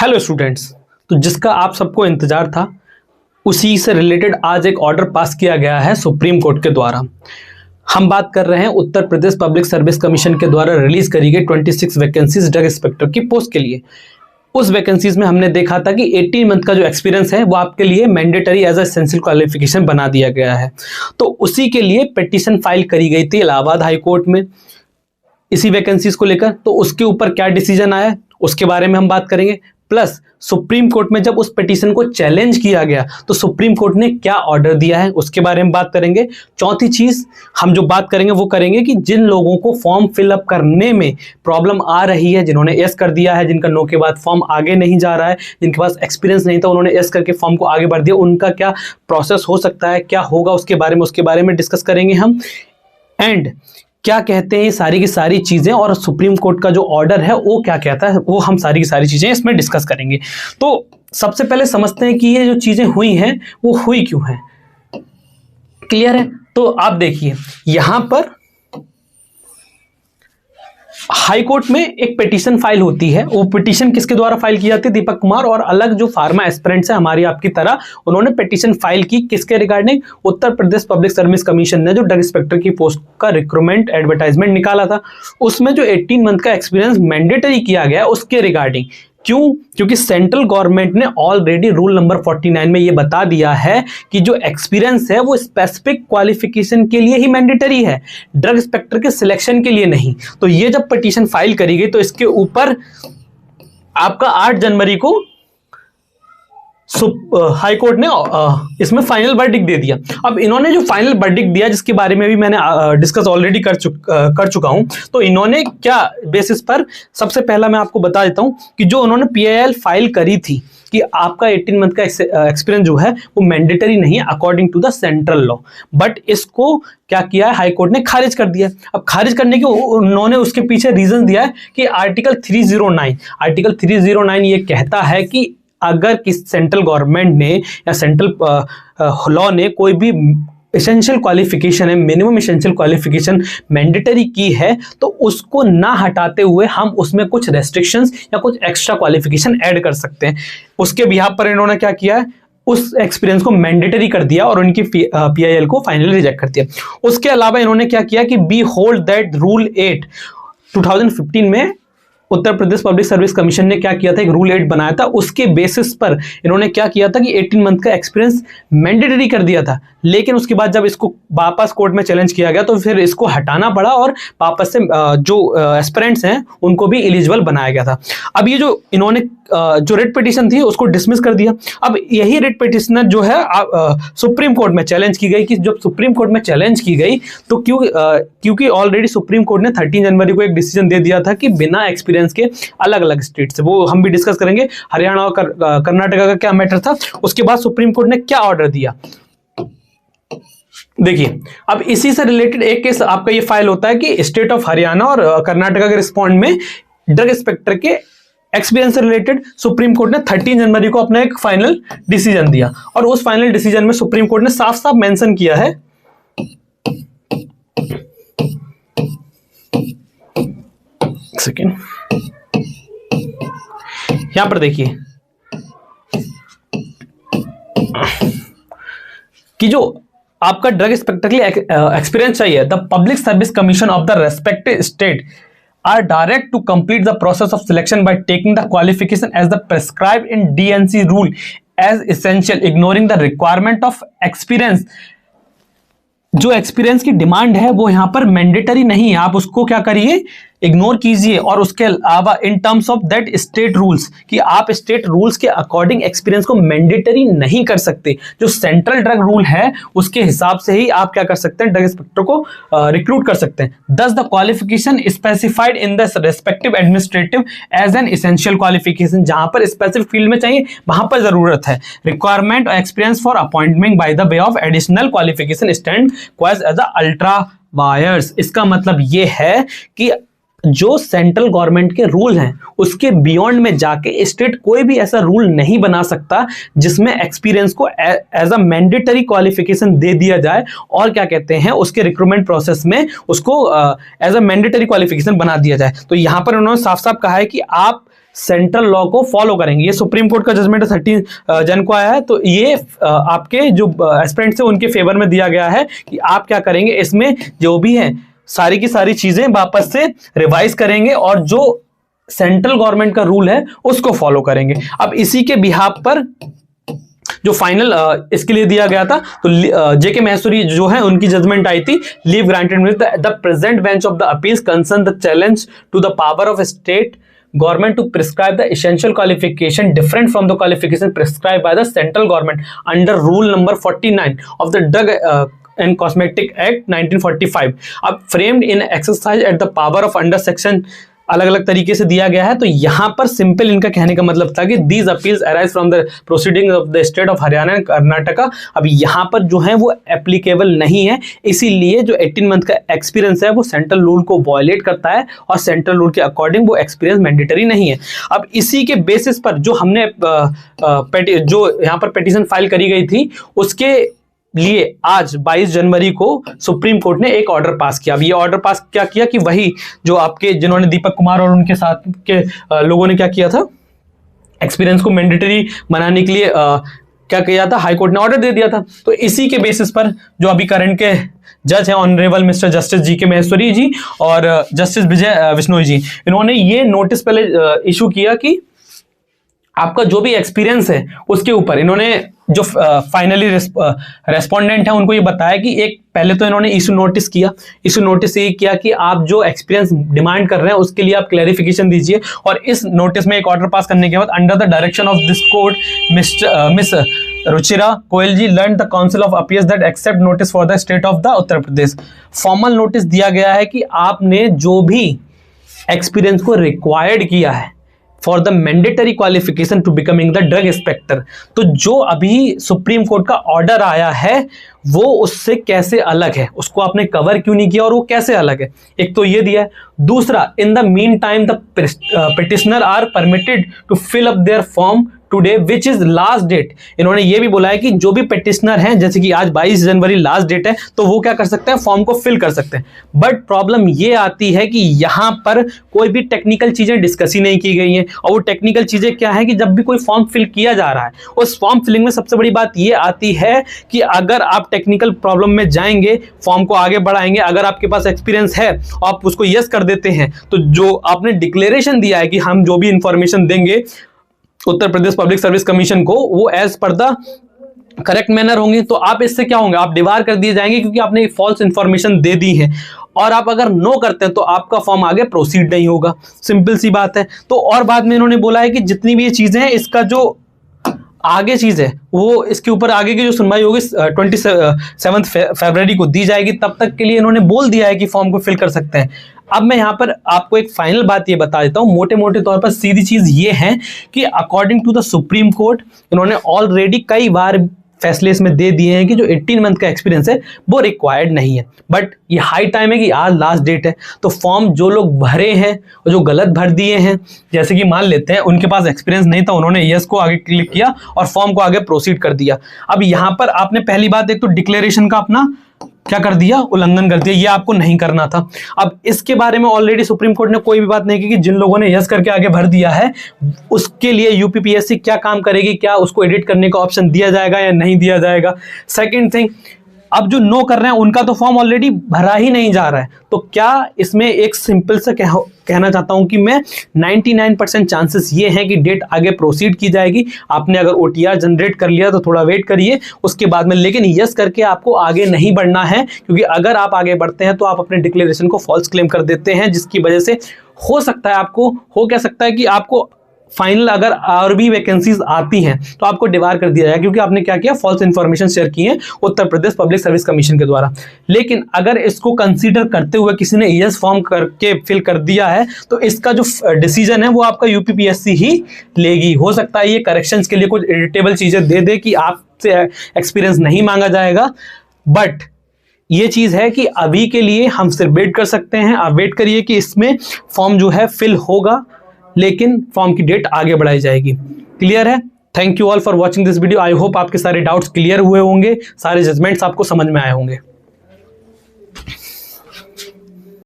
Hello students, तो जिसका आप सबको इंतजार था उसी से रिलेटेड आज एक ऑर्डर पास किया गया है सुप्रीम कोर्ट के द्वारा। हम बात कर रहे हैं Uttar Pradesh public service commission के द्वारा रिलीज करी गई 26 वैकेंसीज ड्रग इंस्पेक्टर की पोस्ट के लिए। उस वैकेंसीज में हमने देखा था कि 18 मंथ का जो एक्सपीरियंस है वो आपके लिए मैंडेटरी एज एसेंशियल क्वालिफिकेशन बना दिया गया है। तो उसी के लिए पिटीशन फाइल करी गई थी इलाहाबाद हाई कोर्ट में इसी वैकेंसीज को लेकर। तो उसके ऊपर क्या डिसीजन आया उसके बारे में हम बात करेंगे। प्लस सुप्रीम कोर्ट में जब उस पिटीशन को चैलेंज किया गया तो सुप्रीम कोर्ट ने क्या ऑर्डर दिया है उसके बारे में बात करेंगे। चौथी चीज हम जो बात करेंगे वो करेंगे कि जिन लोगों को फॉर्म फिलअप करने में प्रॉब्लम आ रही है, जिन्होंने एस कर दिया है, जिनका नो के बाद फॉर्म आगे नहीं जा रहा है, जिनके पास एक्सपीरियंस नहीं था उन्होंने एस करके फॉर्म को आगे बढ़ दिया, उनका क्या प्रोसेस हो सकता है, क्या होगा उसके बारे में डिस्कस करेंगे हम। एंड क्या कहते हैं ये सारी की सारी चीजें और सुप्रीम कोर्ट का जो ऑर्डर है वो क्या कहता है वो हम सारी की सारी चीजें इसमें डिस्कस करेंगे। तो सबसे पहले समझते हैं कि ये जो चीजें हुई हैं वो हुई क्यों हैं। क्लियर है? तो आप देखिए यहां पर हाई कोर्ट में एक पिटीशन फाइल होती है। वो पिटीशन किसके द्वारा फाइल की जाती है? दीपक कुमार और अलग जो फार्मा एस्पिरेंट्स है हमारी आपकी तरह, उन्होंने पिटीशन फाइल की किसके regarding? Uttar Pradesh public service commission ने जो ड्रग इंस्पेक्टर की पोस्ट का रिक्रूटमेंट एडवर्टाइजमेंट निकाला था उसमें जो 18 मंथ का एक्सपीरियंस मैंडेटरी किया गया उसके रिगार्डिंग। क्यों? क्योंकि सेंट्रल गवर्नमेंट ने ऑलरेडी रूल नंबर 49 में ये बता दिया है कि जो एक्सपीरियंस है वो स्पेसिफिक क्वालिफिकेशन के लिए ही मैंडेटरी है, ड्रग इंस्पेक्टर के सिलेक्शन के लिए नहीं। तो ये जब पिटीशन फाइल करी गई तो इसके ऊपर आपका 8 जनवरी को हाई कोर्ट ने इसमें फाइनल वर्डिक्ट दे दिया। अब इन्होंने जो फाइनल वर्डिक्ट दिया जिसके बारे में भी मैंने डिस्कस ऑलरेडी कर चुका हूं, तो इन्होंने क्या बेसिस पर, सबसे पहला मैं आपको बता देता हूं कि जो उन्होंने पीआईएल फाइल करी थी कि आपका 18 मंथ का एक्सपीरियंस जो है वो मैंडेटरी नहीं है according to the central law, but इसको क्या किया है हाई कोर्ट ने खारिज कर दिया। अब खारिज करने के उन्होंने उसके पीछे रीजन दिया है कि आर्टिकल 309 ये कहता है कि अगर किस सेंट्रल गवर्नमेंट ने या सेंट्रल लॉ ने कोई भी एसेंशियल क्वालिफिकेशन है, मिनिमम एसेंशियल क्वालिफिकेशन मैंडेटरी की है तो उसको ना हटाते हुए हम उसमें कुछ रेस्ट्रिक्शंस या कुछ एक्स्ट्रा क्वालिफिकेशन ऐड कर सकते हैं। उसके बिहाफ पर इन्होंने क्या किया है, उस एक्सपीरियंस को मैंडेटरी कर दिया और उनकी पीआईएल को फाइनली रिजेक्ट कर दिया। उसके अलावा इन्होंने क्या किया कि बी होल्ड दैट रूल 8 2015 में Uttar Pradesh public service commission ने क्या किया था, एक रूल 8 बनाया था। उसके बेसिस पर इन्होंने क्या किया था कि 18 मंथ का एक्सपीरियंस मैंडेटरी कर दिया था, लेकिन उसके बाद जब इसको वापस कोर्ट में चैलेंज किया गया तो फिर इसको हटाना पड़ा और वापस से जो एस्पिरेंट्स हैं उनको भी एलिजिबल बनाया गया था। अब ये जो इन्होंने जो रिट पिटीशन थी उसको डिसमिस कर दिया। अब यही रिट पिटीशनर जो है सुप्रीम कोर्ट में चैलेंज की गई कि जब सुप्रीम कोर्ट में चैलेंज की गई तो क्योंकि ऑलरेडी सुप्रीम कोर्ट ने 13 जनवरी को एक डिसीजन दे दिया था कि बिना एक्सपीरियंस के अलग अलग स्टेट से, वो हम भी डिस्कस करेंगे, हरियाणा और कर्नाटका का क्या मैटर था। उसके बाद सुप्रीम कोर्ट ने क्या ऑर्डर दिया देखिए। अब इसी से रिलेटेड एक केस आपका ये फाइल होता है कि स्टेट ऑफ हरियाणा और कर्नाटका के रिस्पॉन्ड में ड्रग इंस्पेक्टर के एक्सपीरियंस से रिलेटेड सुप्रीम कोर्ट ने 13 जनवरी को अपना एक फाइनल डिसीजन दिया और उस फाइनल डिसीजन में सुप्रीम कोर्ट ने साफ साफ मेंशन किया है, एक सेकेंड, यहां पर देखिए कि जो आपका ड्रग इंस्पेक्टर के लिए एक्सपीरियंस चाहिए, the public service commission of the respective state are direct to complete the process of selection by taking the qualification as the prescribed in DNC rule as essential, ignoring the requirement of experience। जो experience की demand है वो यहां पर mandatory नहीं है, आप उसको क्या करिए, इग्नोर कीजिए। और उसके अलावा in terms of that state rules कि आप स्टेट रूल्स के अकॉर्डिंग एक्सपीरियंस को मैंडेटरी नहीं कर सकते। जो सेंट्रल ड्रग रूल है उसके हिसाब से ही आप क्या कर सकते हैं, ड्रग इंस्पेक्टर को रिक्रूट कर सकते हैं। Thus the qualification specified in the respective administrative as an essential qualification, जहां पर स्पेसिफिक फील्ड में चाहिए वहां पर जरूरत है। Requirement experience for appointment by the way of additional qualification stand quashed as ultra vires. इसका मतलब ये है कि जो सेंट्रल गवर्नमेंट के रूल हैं उसके बियॉन्ड में जाके स्टेट कोई भी ऐसा रूल नहीं बना सकता जिसमें एक्सपीरियंस को एज अ मैंडेटरी क्वालिफिकेशन दे दिया जाए और क्या कहते हैं उसके रिक्रूटमेंट प्रोसेस में उसको एज अ मैंडेटरी क्वालिफिकेशन बना दिया जाए। तो यहां पर उन्होंने साफ साफ कहा है कि आप सेंट्रल लॉ को फॉलो करेंगे। ये सुप्रीम कोर्ट का जजमेंट 13 जन को आया है, तो ये आपके जो एस्पिरेंट्स है उनके फेवर में दिया गया है कि आप क्या करेंगे, इसमें जो भी है सारी की सारी चीजें वापस से रिवाइज करेंगे और जो सेंट्रल गवर्नमेंट का रूल है उसको फॉलो करेंगे। अब इसी के बिहाफ पर जो फाइनल इसके लिए दिया गया था, तो जेके महेश्वरी जो है उनकी जजमेंट आई थी, leave granted with the present bench of the appeals concern the challenge to the power of state government to prescribe the essential qualification different from the qualification prescribed by the central government under rule number 49 of the Drug and Cosmetic Act 1945 अब framed in exercise at the power of under section अलग अलग तरीके से दिया गया है। तो यहां पर सिंपल इनका कहने का मतलब था कि these appeals arise from the proceeding of the state of Haryana and Karnataka. अब यहां पर जो है वो एप्लीकेबल नहीं है, इसीलिए जो 18 मंथ का एक्सपीरियंस है वो सेंट्रल रूल को वायलेट करता है और सेंट्रल रूल के अकॉर्डिंग वो एक्सपीरियंस मैंडेटरी नहीं है। अब इसी के बेसिस पर जो हमने जो यहाँ पर पिटीशन फाइल करी गई थी उसके लिए आज 22 जनवरी को सुप्रीम कोर्ट ने एक ऑर्डर पास किया। अब ये ऑर्डर पास क्या किया कि वही जो आपके जिन्होंने दीपक कुमार और उनके साथ के लोगों ने क्या किया था, एक्सपीरियंस को मैंडेटरी बनाने के लिए क्या किया था, हाई कोर्ट ने ऑर्डर दे दिया था। तो इसी के बेसिस पर जो अभी करंट के जज हैं honourable mister justice G K Maheshwari ji और जस्टिस विजय बिश्नोई जी, इन्होंने ये नोटिस पहले इशू किया कि आपका जो भी एक्सपीरियंस है उसके ऊपर इन्होंने जो फाइनली रेस्पोंडेंट है उनको ये बताया कि एक पहले तो इन्होंने इशू नोटिस किया, इशू नोटिस ये किया कि आप जो एक्सपीरियंस डिमांड कर रहे हैं उसके लिए आप क्लैरिफिकेशन दीजिए। और इस नोटिस में एक ऑर्डर पास करने के बाद under the direction of this court miss Ruchira Koyal ji learned the counsel of appeals that accept notice for the state of the Uttar Pradesh. Formal notice दिया गया है कि आपने जो भी एक्सपीरियंस को रिक्वायर्ड किया है for the mandatory qualification to becoming the drug inspector, तो जो अभी सुप्रीम कोर्ट का ऑर्डर आया है वो उससे कैसे अलग है, उसको आपने कवर क्यों नहीं किया और वो कैसे अलग है, एक तो ये दिया है। दूसरा, in the mean time the petitioner are permitted to fill up their form today which is last date. इन्होंने ये भी बोला है कि जो भी पिटिशनर हैं, जैसे कि आज 22 जनवरी लास्ट डेट है, तो वो क्या कर सकते हैं, फॉर्म को फिल कर सकते हैं। बट प्रॉब्लम ये आती है कि यहां पर कोई भी टेक्निकल चीजें डिस्कस ही नहीं की गई हैं। और वो टेक्निकल चीजें क्या है कि जब भी कोई फॉर्म फिल किया जा रहा है उस फॉर्म फिलिंग में सबसे बड़ी बात ये आती है कि अगर आप टेक्निकल प्रॉब्लम में जाएंगे, फॉर्म को आगे बढ़ाएंगे, अगर आपके पास एक्सपीरियंस है आप उसको यस कर देते हैं, तो जो आपने डिक्लेरेशन दिया है कि हम जो भी इंफॉर्मेशन देंगे Uttar Pradesh public service commission को वो as per the correct manner होंगे, तो आप इससे क्या होंगे, आप डिबार कर दिए जाएंगे क्योंकि आपने फॉल्स इंफॉर्मेशन दे दी है। और आप अगर नो करते हैं तो आपका फॉर्म आगे प्रोसीड नहीं होगा, सिंपल सी बात है। तो और बाद में इन्होंने बोला है कि जितनी भी ये चीजें हैं इसका जो आगे चीज है वो इसके ऊपर आगे की जो सुनवाई होगी 27 फरवरी को दी जाएगी, तब तक के लिए इन्होंने बोल दिया है कि फॉर्म को फिल कर सकते हैं। अब मैं यहाँ पर आपको एक फाइनल बात ये बता देता हूँ, मोटे मोटे तौर पर सीधी चीज ये है कि according to the supreme court इन्होंने ऑलरेडी कई बार फैसले इसमें दे दिए हैं कि जो 18 मंथ का एक्सपीरियंस है वो रिक्वायर्ड नहीं है। बट ये हाई टाइम है कि आज लास्ट डेट है, तो फॉर्म जो लोग भरे हैं और जो गलत भर दिए हैं, जैसे कि मान लेते हैं उनके पास एक्सपीरियंस नहीं था, उन्होंने यस को आगे क्लिक किया और फॉर्म को आगे प्रोसीड कर दिया। अब यहाँ पर आपने पहली बात एक तो डिक्लेरेशन का अपना क्या कर दिया, उल्लंघन कर दिया, ये आपको नहीं करना था। अब इसके बारे में ऑलरेडी सुप्रीम कोर्ट ने कोई भी बात नहीं की कि जिन लोगों ने यस करके आगे भर दिया है उसके लिए यूपीपीएससी क्या काम करेगी, क्या उसको एडिट करने का ऑप्शन दिया जाएगा या नहीं दिया जाएगा। सेकंड थिंग, अब जो नो कर रहे हैं उनका तो फॉर्म ऑलरेडी भरा ही नहीं जा रहा है, तो क्या इसमें एक सिंपल सा कहना चाहता हूं कि मैं 99% चांसेस ये हैं कि डेट आगे प्रोसीड की जाएगी। आपने अगर ओटीआर जनरेट कर लिया तो थोड़ा वेट करिए उसके बाद में, लेकिन यस करके आपको आगे नहीं बढ़ना है, क्योंकि अगर आप आगे बढ़ते हैं तो आप अपने डिक्लेरेशन को फॉल्स क्लेम कर देते हैं, जिसकी वजह से हो सकता है आपको क्या सकता है कि आपको फाइनल अगर और भी वैकेंसीज आती हैं तो आपको डिबार कर दिया जाए, क्योंकि आपने क्या किया, फॉल्स इंफॉर्मेशन शेयर की है Uttar Pradesh public service commission के द्वारा। लेकिन अगर इसको कंसीडर करते हुए किसी ने यस फॉर्म करके फिल कर दिया है तो इसका जो डिसीजन है वो आपका यूपीपीएससी ही लेगी। हो सकता है ये करेक्शंस के लिए कुछ एडिटेबल चीजें दे दे कि आपसे एक्सपीरियंस नहीं मांगा जाएगा, बट ये चीज है कि अभी के लिए हम सिर्फ वेट कर सकते हैं। आप वेट करिए कि इसमें फॉर्म जो है फिल होगा, लेकिन फॉर्म की डेट आगे बढ़ाई जाएगी। क्लियर है? Thank you all for watching this video. I hope आपके सारे डाउट्स क्लियर हुए होंगे, सारे जजमेंट्स आपको समझ में आए होंगे।